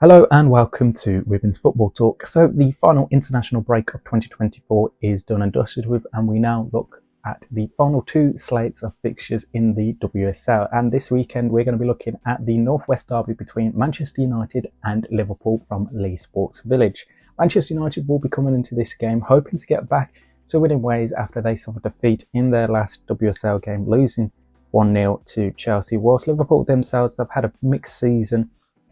Hello and welcome to Women's Football Talk. So the final international break of 2024 is done and dusted with, and we now look at the final two slates of fixtures in the WSL. And this weekend we're going to be looking at the Northwest Derby between Manchester United and Liverpool from Leigh Sports Village. Manchester United will be coming into this game hoping to get back to winning ways after they suffered defeat in their last WSL game, losing 1-0 to Chelsea, whilst Liverpool themselves have had a mixed season.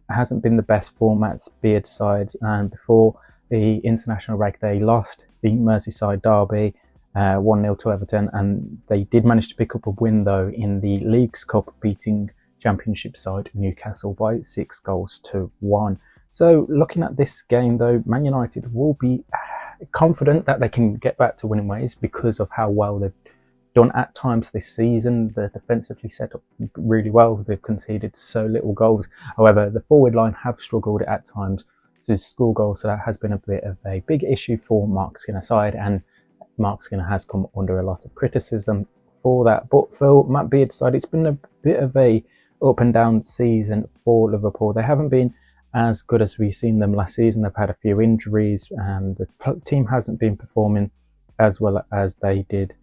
Hasn't been the best formats, Beard side, and before the international break they lost the Merseyside derby 1-0 to Everton, and they did manage to pick up a win though in the Leagues Cup, beating Championship side Newcastle by 6-1. So looking at this game though, Man United will be confident that they can get back to winning ways because of how well they've done at times this season. They're defensively set up really well. They've conceded so little goals. However, the forward line have struggled at times to score goals, so that has been a bit of a big issue for Mark Skinner's side, and Mark Skinner has come under a lot of criticism for that. But for Matt Beard's side, it's been a bit of a up and down season for Liverpool. They haven't been as good as we've seen them last season. They've had a few injuries and the team hasn't been performing as well as they did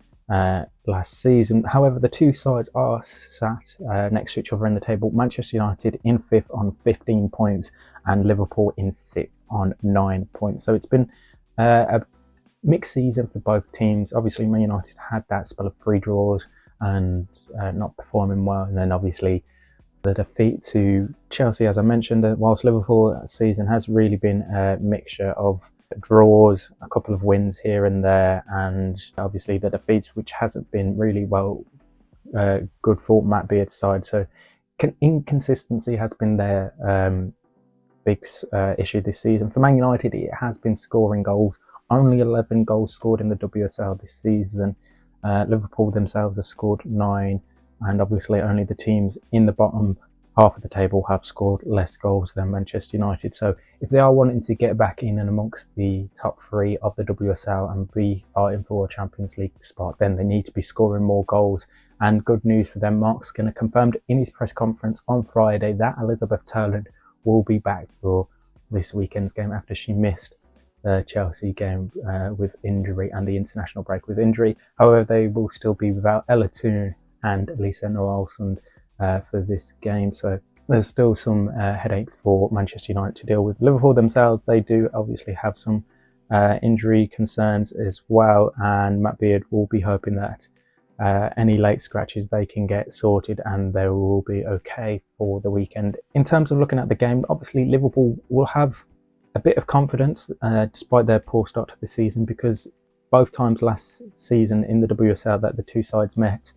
last season. However, the two sides are sat next to each other in the table. Manchester United in 5th on 15 points and Liverpool in 6th on 9 points. So it's been a mixed season for both teams. Obviously, Man United had that spell of 3 draws and not performing well, and then obviously the defeat to Chelsea, as I mentioned, whilst Liverpool season has really been a mixture of draws, a couple of wins here and there, and obviously the defeats, which hasn't been really well good for Matt Beard's side. So inconsistency has been their big issue this season. For Man United, it has been scoring goals. Only 11 goals scored in the WSL this season. Liverpool themselves have scored 9, and obviously only the teams in the bottom half of the table have scored less goals than Manchester United. So if they are wanting to get back in and amongst the top 3 of the WSL and be fighting for a Champions League spot, then they need to be scoring more goals. And good news for them, Mark Skinner confirmed in his press conference on Friday that Elizabeth Turland will be back for this weekend's game after she missed the Chelsea game with injury and the international break with injury. However, they will still be without Ella Toone and Lisa Noelson for this game, so there's still some headaches for Manchester United to deal with. Liverpool themselves, they do obviously have some injury concerns as well, and Matt Beard will be hoping that any late scratches they can get sorted and they will be okay for the weekend. In terms of looking at the game, obviously Liverpool will have a bit of confidence despite their poor start to the season, because both times last season in the WSL that the two sides met,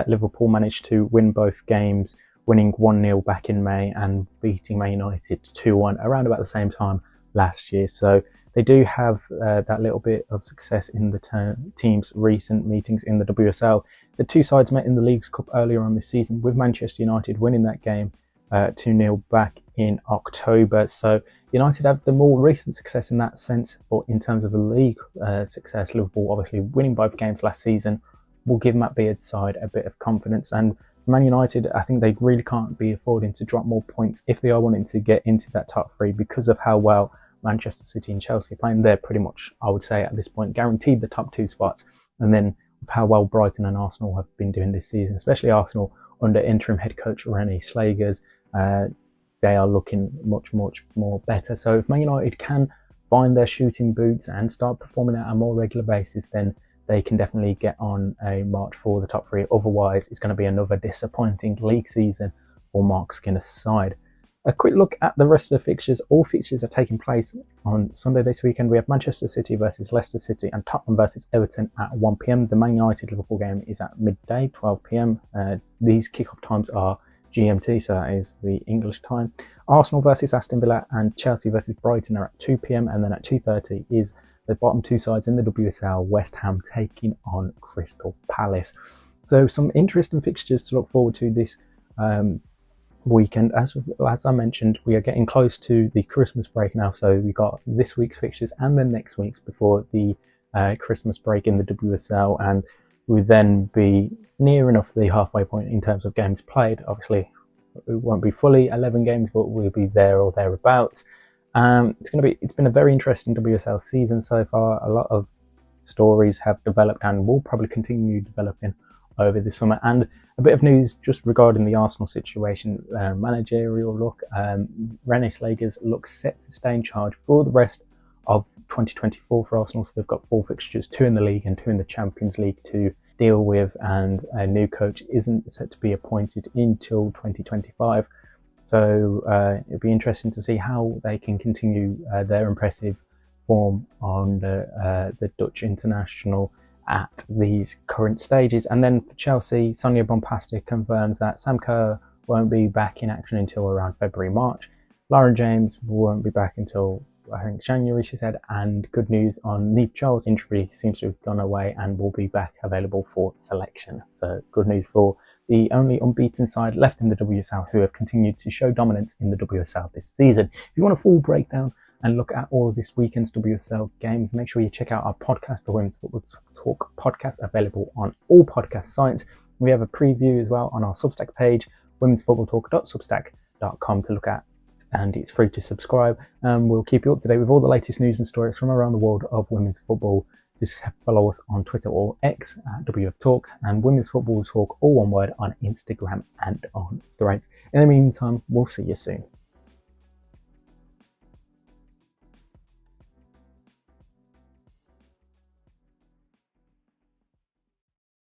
Liverpool managed to win both games, winning 1-0 back in May and beating Man United 2-1 around about the same time last year. So they do have that little bit of success in the team's recent meetings in the WSL. The two sides met in the Leagues Cup earlier on this season, with Manchester United winning that game 2-0 back in October. So United have the more recent success in that sense, but in terms of the league success, Liverpool obviously winning both games last season will give Matt Beard's side a bit of confidence. And Man United, I think they really can't be affording to drop more points if they are wanting to get into that top 3, because of how well Manchester City and Chelsea are playing. They're pretty much, I would say at this point, guaranteed the top 2 spots. And then with how well Brighton and Arsenal have been doing this season, especially Arsenal under interim head coach Renee Slegers, they are looking much more better. So if Man United can find their shooting boots and start performing at a more regular basis, then they can definitely get on a march for the top 3. Otherwise, it's going to be another disappointing league season for Mark Skinner's side. A quick look at the rest of the fixtures. All fixtures are taking place on Sunday this weekend. We have Manchester City versus Leicester City and Tottenham versus Everton at 1 p.m. The Man United Liverpool game is at midday, 12 p.m. These kickoff times are GMT, so that is the English time. Arsenal versus Aston Villa and Chelsea versus Brighton are at 2 p.m. and then at 2:30 is the bottom 2 sides in the WSL, West Ham taking on Crystal Palace. So some interesting fixtures to look forward to this weekend. As I mentioned, we are getting close to the Christmas break now, so we got this week's fixtures and then next week's before the Christmas break in the WSL, and we'll then be near enough the halfway point in terms of games played. Obviously, It won't be fully 11 games, but we'll be there or thereabouts. It's been a very interesting WSL season so far. A lot of stories have developed and will probably continue developing over the summer. And a bit of news just regarding the Arsenal situation, managerial look. Renee Slegers looks set to stay in charge for the rest of 2024 for Arsenal. So they've got 4 fixtures, 2 in the league and 2 in the Champions League to deal with, and a new coach isn't set to be appointed until 2025. So it'll be interesting to see how they can continue their impressive form on the Dutch international at these current stages. And then for Chelsea, Sonia Bompastic confirms that Sam Kerr won't be back in action until around February, March. Lauren James won't be back until, I think, January, she said. And good news on Niamh Charles' injury seems to have gone away and will be back available for selection. So good news for the only unbeaten side left in the WSL, who have continued to show dominance in the WSL this season. If you want a full breakdown and look at all of this weekend's WSL games, make sure you check out our podcast, the Women's Football Talk podcast, available on all podcast sites. We have a preview as well on our Substack page, womensfootballtalk.substack.com, to look at, and it's free to subscribe. We'll keep you up to date with all the latest news and stories from around the world of women's football. Just follow us on Twitter or X at WF Talks, and Women's Football Talk, all one word, on Instagram and on Threads. In the meantime, we'll see you soon.